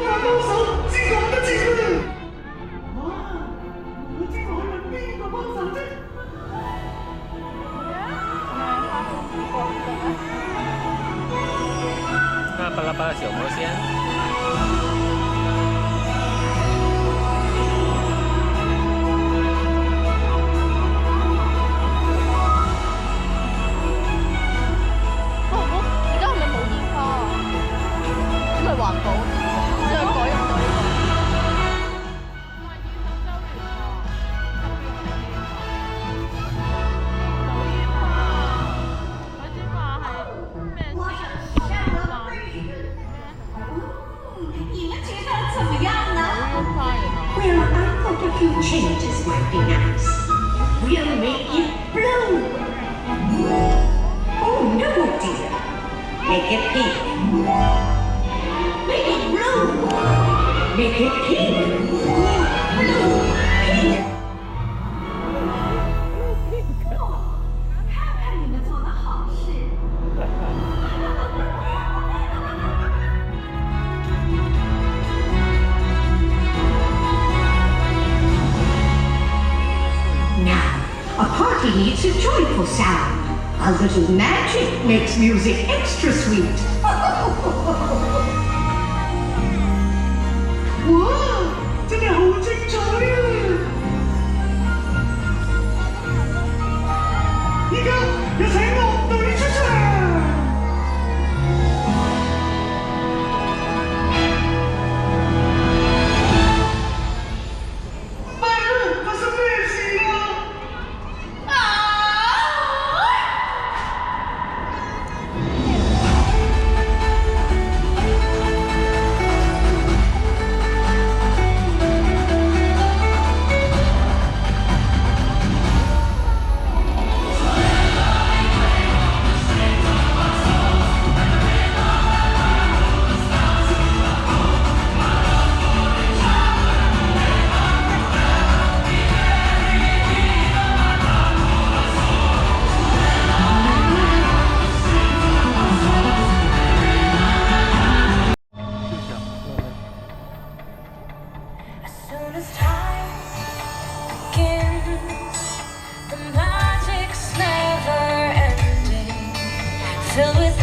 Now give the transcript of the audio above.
把高手寄過我的節目。哇！我知我係問邊個幫手啫？那巴拉巴拉小魔仙。而家係咪冇煙花啊？咁咪環保，之後改用咗呢個。你们觉得怎么样呢？煙花原來。 Well, I've got a few changes might be nice. We'll make it blue. Oh no, dear. Make it pink. Make it blue. Make it pink. Blue, pink. 看看你们做的好事。Now, a party needs a joyful sound. A little magic makes music extra sweet. 哇！真係好精彩啊！依家有請樂隊出場。快樂，發生咩事啊？As soon as time begins, the magic's never ending. Filled with